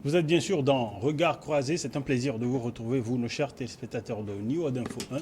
Vous êtes bien sûr dans Regard croisé. C'est un plaisir de vous retrouver, vous, nos chers téléspectateurs de New Info 1.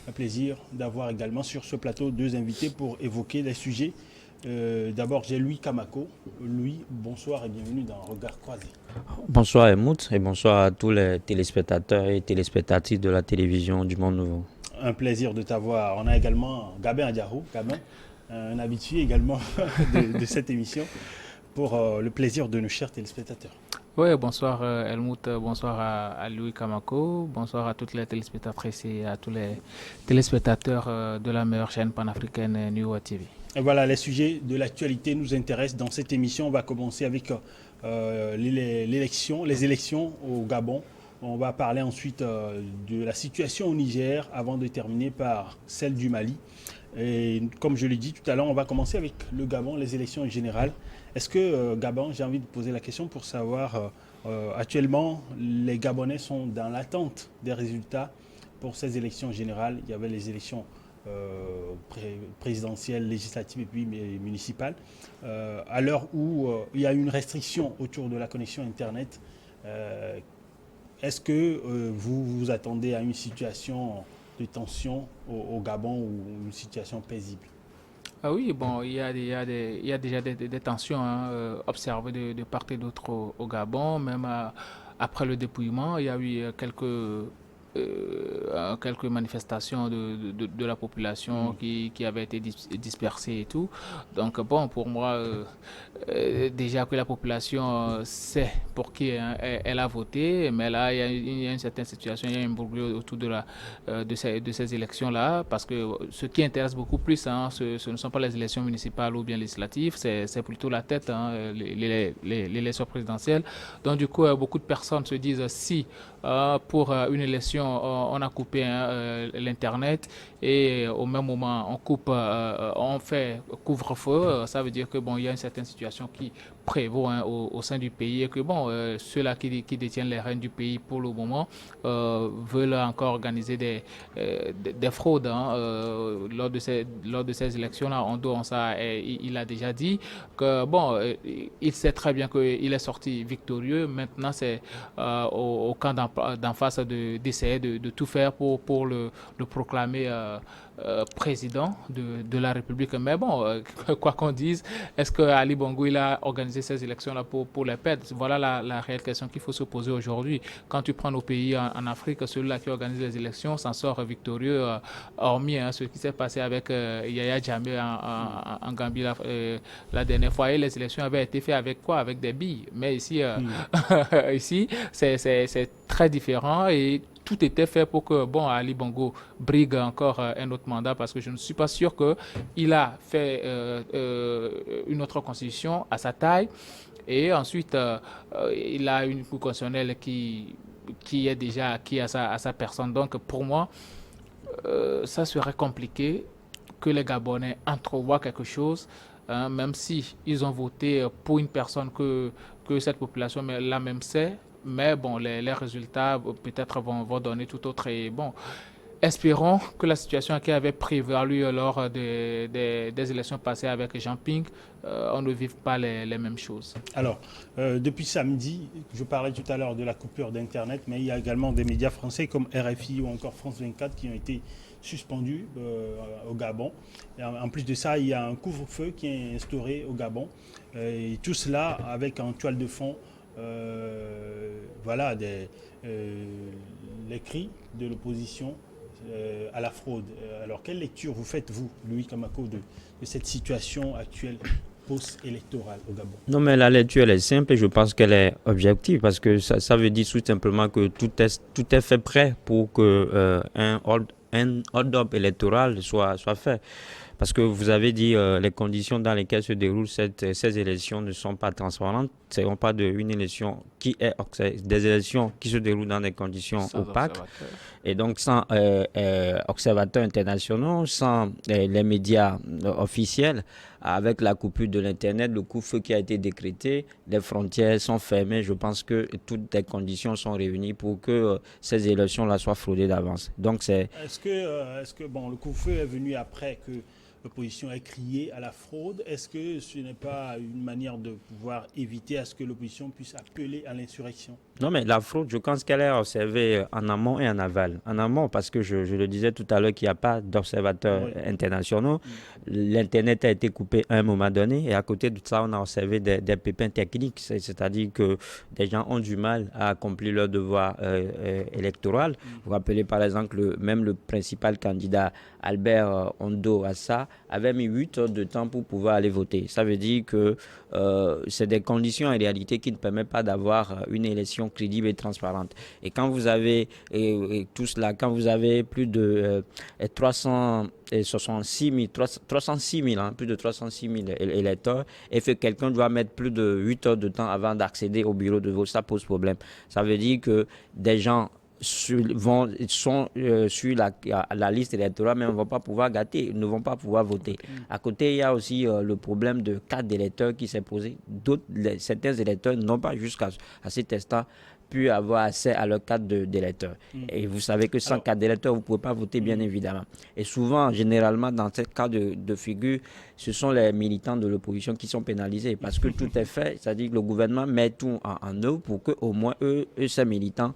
Un plaisir d'avoir également sur ce plateau deux invités pour évoquer les sujets. D'abord, j'ai Louis Kamako. Louis, bonsoir et bienvenue dans Regard croisé. Bonsoir Helmut et bonsoir à tous les téléspectateurs et téléspectatrices de la télévision du Monde Nouveau. Un plaisir de t'avoir. On a également Gabin Adiarou, Gabin, un habitué également de cette émission, pour le plaisir de nos chers téléspectateurs. Oui, bonsoir Helmut, bonsoir à Louis Kamako, bonsoir à toutes les téléspectatrices et à tous les téléspectateurs de la meilleure chaîne panafricaine New TV. Et voilà, les sujets de l'actualité nous intéressent dans cette émission. On va commencer avec les élections au Gabon. On va parler ensuite de la situation au Niger avant de terminer par celle du Mali. Et comme je l'ai dit tout à l'heure, on va commencer avec le Gabon, les élections en général. Est-ce que Gabon, j'ai envie de poser la question pour savoir, actuellement, les Gabonais sont dans l'attente des résultats pour ces élections générales. Il y avait les élections présidentielles, législatives et puis municipales. À l'heure où il y a une restriction autour de la connexion Internet, est-ce que vous vous attendez à une situation de tension au Gabon ou une situation paisible? Ah oui, bon, il y a déjà des tensions observées de part et d'autre au Gabon, même après le dépouillement, il y a eu quelques manifestations de la population qui avaient été dispersées et tout. Donc bon, pour moi, déjà que la population sait pour qui elle a voté, mais là, il y a une certaine situation, il y a un broglio autour de ces élections-là, parce que ce qui intéresse beaucoup plus, ce ne sont pas les élections municipales ou bien législatives, c'est plutôt la tête, l'élection présidentielle. Donc du coup, beaucoup de personnes se disent si pour une élection, on a coupé l'Internet et au même moment, on fait couvre-feu. Ça veut dire que bon, il y a une certaine situation qui prévaut au sein du pays et que bon, ceux-là qui détiennent les rênes du pays pour le moment veulent encore organiser des fraudes lors de ces élections-là. Il a déjà dit que bon, il sait très bien qu'il est sorti victorieux. Maintenant, c'est au camp d'en face d'essayer de tout faire pour le proclamer président de la République. Mais bon, quoi qu'on dise, est-ce que Ali Bongo il a organisé ces élections-là pour les perdre? Voilà la réelle question qu'il faut se poser aujourd'hui. Quand tu prends nos pays en Afrique, celui-là qui organise les élections s'en sort victorieux, hormis ce qui s'est passé avec Yaya Jammeh en Gambie la dernière fois. Et les élections avaient été faites avec quoi? Avec des billes. Mais ici, ici c'est très différent et tout était fait pour que bon, Ali Bongo brigue encore un autre mandat parce que je ne suis pas sûr qu'il a fait une autre constitution à sa taille. Et ensuite, il a une cour constitutionnelle qui est déjà acquis à sa personne. Donc pour moi, ça serait compliqué que les Gabonais entrevoient quelque chose, même si ils ont voté pour une personne que cette population-là même sait. Mais bon, les résultats peut-être vont donner tout autre. Et bon, espérons que la situation qui avait prévalu lors des élections passées avec Jean Ping, on ne vive pas les mêmes choses. Alors, depuis samedi, je parlais tout à l'heure de la coupure d'Internet, mais il y a également des médias français comme RFI ou encore France 24 qui ont été suspendus au Gabon. Et en plus de ça, il y a un couvre-feu qui est instauré au Gabon. Et tout cela avec en toile de fond voilà, les cris de l'opposition à la fraude. Alors, quelle lecture vous faites, vous, Louis Kamako, de cette situation actuelle post-électorale au Gabon? Non, mais la lecture, elle est simple et je pense qu'elle est objective parce que ça veut dire tout simplement que tout est fait prêt pour que un hold-up électoral soit fait. Parce que vous avez dit les conditions dans lesquelles se déroulent ces élections ne sont pas transparentes. Ce n'est pas une élection des élections qui se déroulent dans des conditions Sans opaques. observateur. Et donc sans observateurs internationaux, sans les médias officiels, avec la coupure de l'Internet, le couvre-feu qui a été décrété, les frontières sont fermées. Je pense que toutes les conditions sont réunies pour que ces élections-là soient fraudées d'avance. Donc c'est... Est-ce que bon, le couvre-feu est venu après que l'opposition ait crié à la fraude. Est-ce que ce n'est pas une manière de pouvoir éviter à ce que l'opposition puisse appeler à l'insurrection? Non, mais la fraude, je pense qu'elle est observée en amont et en aval. En amont, parce que je le disais tout à l'heure qu'il n'y a pas d'observateurs Oui. internationaux. L'Internet a été coupé à un moment donné et à côté de ça, on a observé des pépins techniques. C'est-à-dire que des gens ont du mal à accomplir leur devoir électoral. Vous vous rappelez par exemple, même le principal candidat, Albert Ondo Assa, avait mis 8 heures de temps pour pouvoir aller voter. Ça veut dire que c'est des conditions en réalité qui ne permettent pas d'avoir une élection crédible et transparente. Et quand vous avez et tout cela, quand vous avez plus de 306 000, plus de 306 000 électeurs, et que quelqu'un doit mettre plus de 8 heures de temps avant d'accéder au bureau de vote, ça pose problème. Ça veut dire que des gens sont sur la liste électorale, mais ne vont pas pouvoir ne vont pas pouvoir voter. À côté, il y a aussi le problème de carte d'électeur qui s'est posé. Certains électeurs n'ont pas jusqu'à cet instant pu avoir accès à leur carte d'électeur. Et vous savez que sans carte d'électeur, vous ne pouvez pas voter, bien évidemment. Et souvent, généralement, dans ce cas de figure, ce sont les militants de l'opposition qui sont pénalisés parce que tout est fait, c'est-à-dire que le gouvernement met tout en œuvre pour qu'au moins ces militants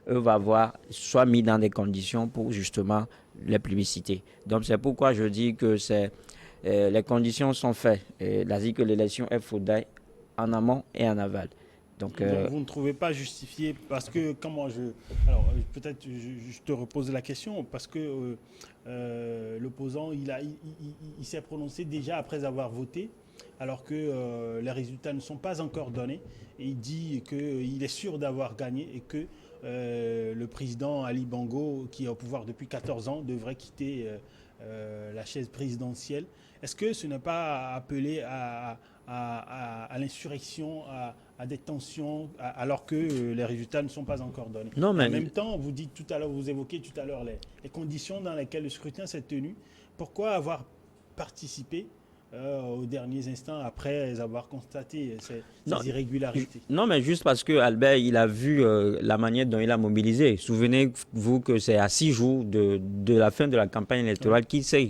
va avoir soit mis dans des conditions pour justement les plébisciter. Donc c'est pourquoi je dis que les conditions sont faites. C'est-à-dire que l'élection est fraudée en amont et en aval. Donc vous ne trouvez pas justifié parce que alors peut-être je te repose la question parce que l'opposant il s'est prononcé déjà après avoir voté alors que les résultats ne sont pas encore donnés et il dit qu'il est sûr d'avoir gagné et que le président Ali Bongo, qui est au pouvoir depuis 14 ans, devrait quitter la chaise présidentielle. Est-ce que ce n'est pas appelé à l'insurrection, à des tensions, alors que les résultats ne sont pas encore donnés? Non, mais... En même temps, vous évoquez tout à l'heure les conditions dans lesquelles le scrutin s'est tenu. Pourquoi avoir participé aux derniers instants après avoir constaté ces irrégularités? Non, mais juste parce que Albert, il a vu la manière dont il a mobilisé. Souvenez-vous que c'est à 6 jours de la fin de la campagne électorale qu'il s'est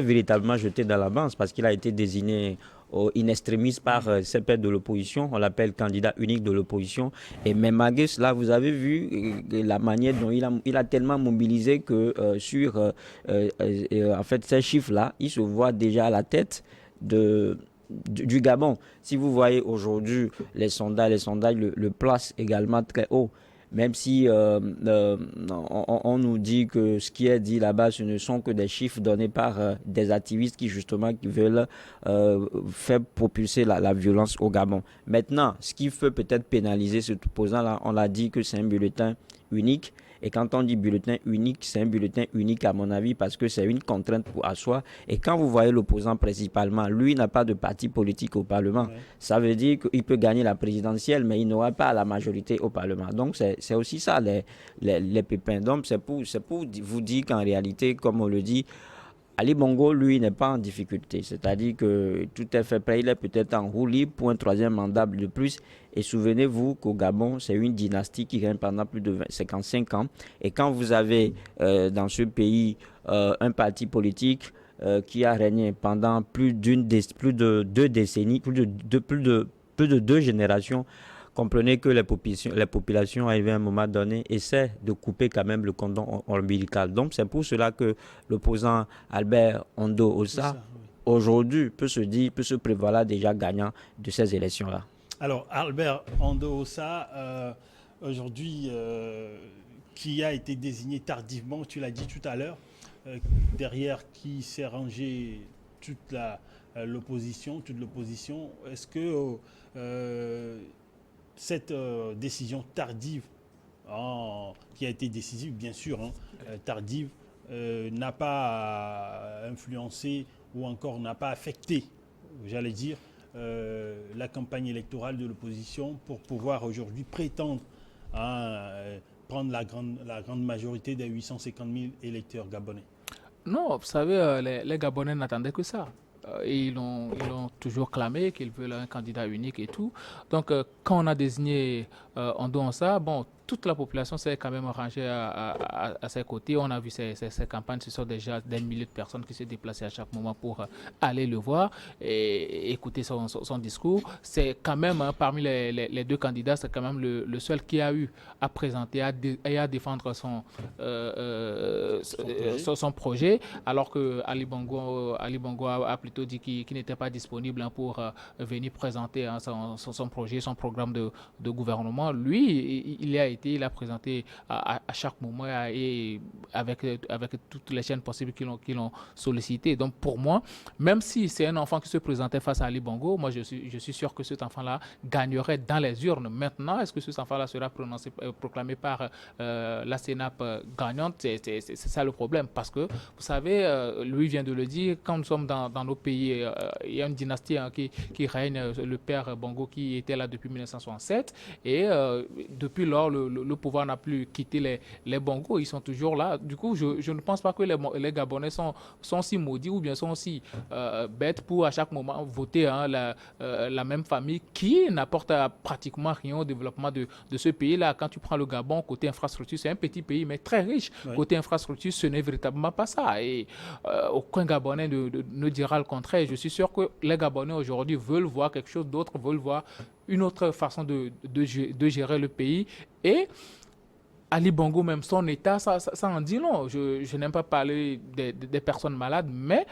véritablement jeté dans la balance parce qu'il a été désigné in extremis par ses pairs de l'opposition. On l'appelle candidat unique de l'opposition. Et même malgré cela, vous avez vu la manière dont il a tellement mobilisé que en fait, ces chiffres-là, il se voit déjà à la tête du Gabon. Si vous voyez aujourd'hui les sondages le placent également très haut. Même si on nous dit que ce qui est dit là-bas, ce ne sont que des chiffres donnés par des activistes qui veulent faire propulser la violence au Gabon. Maintenant, ce qui peut peut-être pénaliser ce opposant-là, on l'a dit que c'est un bulletin unique. Et quand on dit bulletin unique, c'est un bulletin unique à mon avis parce que c'est une contrainte à soi. Et quand vous voyez l'opposant principalement, lui n'a pas de parti politique au Parlement. Ouais. Ça veut dire qu'il peut gagner la présidentielle, mais il n'aura pas la majorité au Parlement. Donc c'est aussi ça les pépins. Donc c'est pour vous dire qu'en réalité, comme on le dit, Ali Bongo, lui, n'est pas en difficulté. C'est-à-dire que tout est fait prêt. Il est peut-être en roue libre pour un 3e mandat de plus. Et souvenez-vous qu'au Gabon, c'est une dynastie qui règne pendant plus de 55 ans. Et quand vous avez dans ce pays un parti politique qui a régné pendant plus de 2 décennies, plus de 2 générations, comprenez que les populations, arrivées à un moment donné, essaient de couper quand même le cordon ombilical. Donc, c'est pour cela que l'opposant Albert Ondo Assa, aujourd'hui, peut se prévaloir déjà gagnant de ces élections-là. Alors, Albert Ondo Assa, aujourd'hui, qui a été désigné tardivement, tu l'as dit tout à l'heure, derrière qui s'est rangé toute l'opposition, est-ce que cette décision tardive, qui a été décisive bien sûr, tardive, n'a pas influencé ou encore n'a pas affecté, j'allais dire, la campagne électorale de l'opposition pour pouvoir aujourd'hui prétendre à prendre la grande majorité des 850 000 électeurs gabonais? Non, vous savez, les Gabonais n'attendaient que ça. Et ils ont toujours clamé qu'ils veulent un candidat unique et tout. Donc, quand on a désigné en dehors de ça, bon, toute la population s'est quand même rangée à ses côtés. On a vu ces campagnes, ce sont déjà des milliers de personnes qui se déplacent à chaque moment pour aller le voir et écouter son discours. C'est quand même, hein, parmi les deux candidats, c'est quand même le seul qui a eu à présenter et à défendre son projet, alors que Ali Bongo a plutôt dit qu'il n'était pas disponible, hein, pour venir présenter, hein, son projet, son programme de gouvernement. Lui, il a présenté à chaque moment et avec toutes les chaînes possibles qui l'ont sollicité. Donc pour moi, même si c'est un enfant qui se présentait face à Ali Bongo, moi je suis sûr que cet enfant-là gagnerait dans les urnes. Maintenant, est-ce que cet enfant-là sera proclamé par la CENAP gagnante? C'est ça le problème, parce que vous savez, lui vient de le dire, quand nous sommes dans nos pays, il y a une dynastie, hein, qui règne, le père Bongo qui était là depuis 1967, et depuis lors le pouvoir n'a plus quitté les Bongo, ils sont toujours là. Du coup, je ne pense pas que les Gabonais sont si maudits ou bien sont si bêtes pour à chaque moment voter, hein, la même famille qui n'apporte pratiquement rien au développement de ce pays-là. Quand tu prends le Gabon, côté infrastructure, c'est un petit pays mais très riche. Oui. Côté infrastructure, ce n'est véritablement pas ça. Et aucun Gabonais ne dira le contraire. Je suis sûr que les Gabonais aujourd'hui veulent voir quelque chose d'autre, veulent voir une autre façon de gérer le pays. Et Ali Bongo, même son état, ça en dit long. Je n'aime pas parler des personnes malades, mais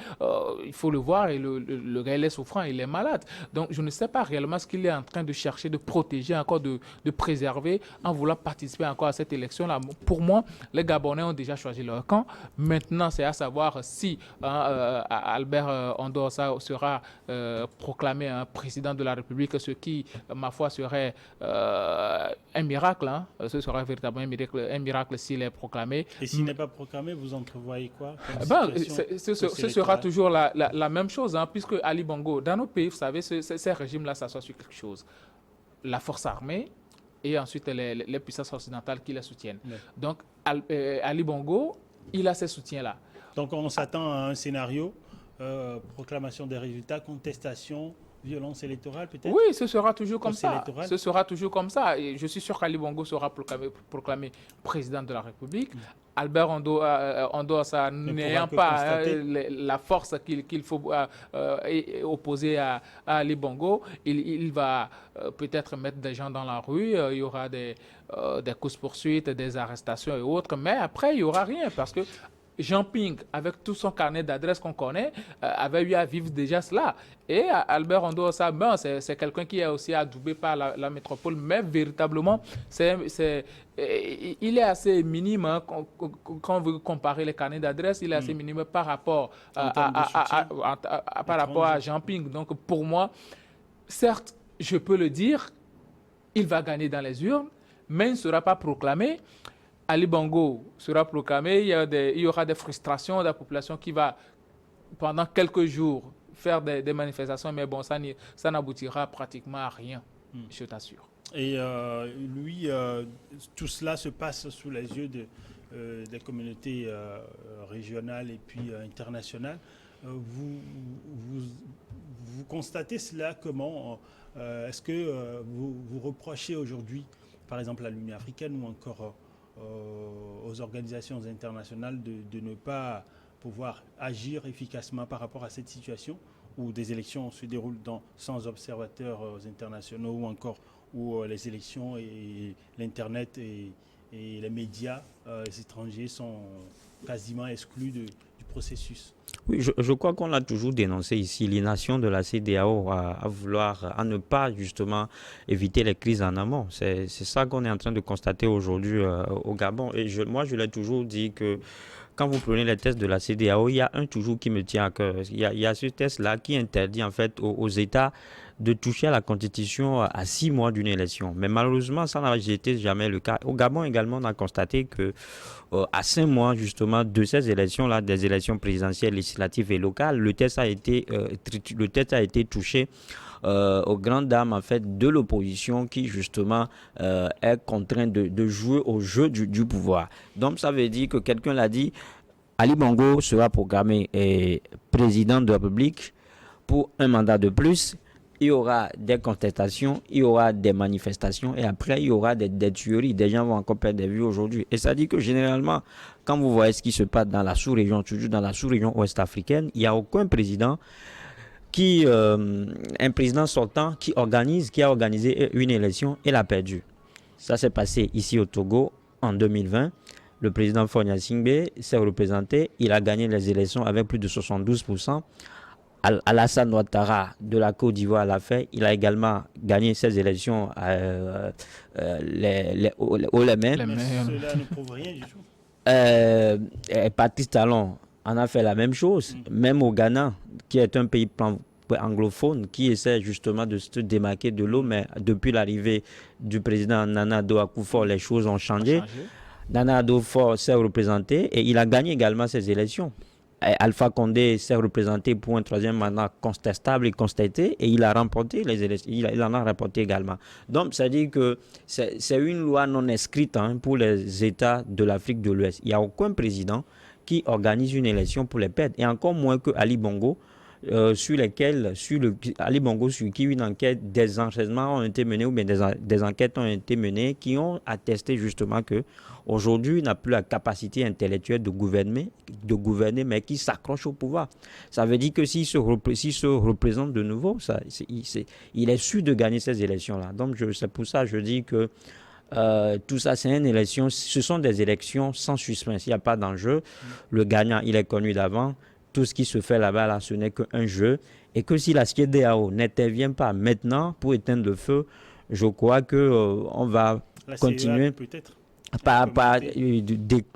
il faut le voir, et le gars, il est souffrant, il est malade. Donc, je ne sais pas réellement ce qu'il est en train de chercher, de protéger encore, de préserver, en voulant participer encore à cette élection-là. Pour moi, les Gabonais ont déjà choisi leur camp. Maintenant, c'est à savoir si Albert Ondorsa sera proclamé, hein, président de la République, ce qui, ma foi, serait un miracle. Hein. Ce serait véritablement un miracle s'il est proclamé. Et s'il n'est pas proclamé, vous entrevoyez quoi? Ce sera toujours la même chose, hein, puisque Ali Bongo, dans nos pays, vous savez, ces régimes-là s'assoient sur quelque chose. La force armée et ensuite les puissances occidentales qui la soutiennent. Ouais. Donc, Ali Bongo, il a ces soutiens-là. Donc, on s'attend à un scénario, proclamation des résultats, contestation, violence électorale peut-être? Oui, ce sera toujours comme ça. Ce sera toujours comme ça. Et je suis sûr qu'Ali Bongo sera proclamé président de la République. Albert Ondorsa, n'ayant pas la force qu'il faut opposer à Ali Bongo, il va peut-être mettre des gens dans la rue. Il y aura des courses-poursuites, des arrestations et autres. Mais après, il n'y aura rien, parce que Jean Ping, avec tout son carnet d'adresses qu'on connaît, avait eu à vivre déjà cela. Et Albert Ondorsa, c'est quelqu'un qui est aussi adoubé par la métropole, mais véritablement, il est assez minime, hein, quand on veut comparer les carnets d'adresses, il est assez minime par rapport à Jean Ping. Donc pour moi, certes, je peux le dire, il va gagner dans les urnes, mais il ne sera pas proclamé. Ali Bongo sera proclamé, il y aura des frustrations de la population qui va, pendant quelques jours, faire des manifestations, mais bon, ça n'aboutira pratiquement à rien, je t'assure. Et lui, tout cela se passe sous les yeux des communautés régionales et puis internationales. Vous constatez cela comment? Est-ce que vous reprochez aujourd'hui, par exemple, à l'Union africaine ou encore aux organisations internationales de ne pas pouvoir agir efficacement par rapport à cette situation où des élections se déroulent sans observateurs internationaux ou encore où les élections et l'Internet et les médias étrangers sont quasiment exclus du processus? Oui, je crois qu'on l'a toujours dénoncé ici, l'inattention de la CEDEAO à ne pas justement éviter les crises en amont. C'est ça qu'on est en train de constater aujourd'hui au Gabon. Et moi, je l'ai toujours dit que quand vous prenez les tests de la CEDEAO, il y a un toujours qui me tient à cœur. Il y a ce test-là qui interdit en fait aux États de toucher à la constitution à 6 mois d'une élection. Mais malheureusement, ça n'a jamais le cas. Au Gabon également, on a constaté que à 5 mois justement de ces élections-là, des élections présidentielles, législatives et locales, le test a été touché aux grandes dames en fait de l'opposition qui justement est contrainte de jouer au jeu du pouvoir. Donc ça veut dire que quelqu'un l'a dit, Ali Bongo sera programmé président de la République pour un mandat de plus. il y aura des contestations, il y aura des manifestations et après il y aura des tueries. Des gens vont encore perdre des vies aujourd'hui. Et ça dit que généralement, quand vous voyez ce qui se passe dans la sous-région, toujours dans la sous-région ouest-africaine, il n'y a aucun président un président sortant qui a organisé une élection et l'a perdu. Ça s'est passé ici au Togo en 2020. Le président Fonya Singbe s'est représenté, il a gagné les élections avec plus de 72%. Alassane Ouattara de la Côte d'Ivoire l'a fait. Il a également gagné ses élections au Lémé. Mais cela ne prouve rien du tout. Patrice Talon en a fait la même chose, même au Ghana, qui est un pays anglophone, qui essaie justement de se démarquer de l'eau, mais depuis l'arrivée du président Nana Addo Akufo, les choses ont changé. Nana Addo Akufo s'est représenté et il a gagné également ses élections. Alpha Condé s'est représenté pour un troisième mandat contestable et constaté et il a remporté les élections. Il en a remporté également. Donc, ça dit que c'est une loi non inscrite pour les États de l'Afrique de l'Ouest. Il n'y a aucun président qui organise une élection pour les perdre. Et encore moins que Ali Bongo, Ali Bongo, sur qui une enquête, des enregistrements ont été menés ou bien des enquêtes ont été menées qui ont attesté justement que aujourd'hui, il n'a plus la capacité intellectuelle de gouverner, mais qui s'accroche au pouvoir. Ça veut dire que s'il se représente de nouveau, il est sûr de gagner ces élections-là. Donc, c'est pour ça que je dis que tout ça, c'est une élection. Ce sont des élections sans suspense. Il n'y a pas d'enjeu. Le gagnant, il est connu d'avant. Tout ce qui se fait là-bas, là, ce n'est qu'un jeu. Et que si la CEDEAO n'intervient pas maintenant pour éteindre le feu, je crois qu'on va continuer. Peut-être. Pas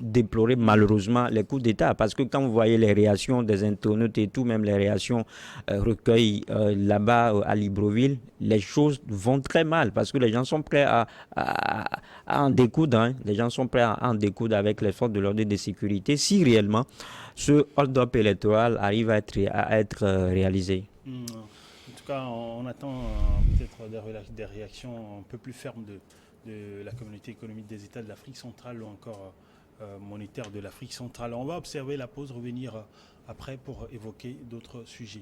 déplorer malheureusement les coups d'État, parce que quand vous voyez les réactions des internautes et tout, même les réactions recueillies là-bas à Libreville, les choses vont très mal, parce que les gens sont prêts à en découdre, les gens sont prêts à en découdre avec les forces de l'ordre et de sécurité, si réellement ce hold-up électoral arrive à être réalisé. En tout cas, on attend peut-être des réactions un peu plus fermes de la communauté économique des États de l'Afrique centrale ou encore monétaire de l'Afrique centrale. On va observer la pause, revenir après pour évoquer d'autres sujets.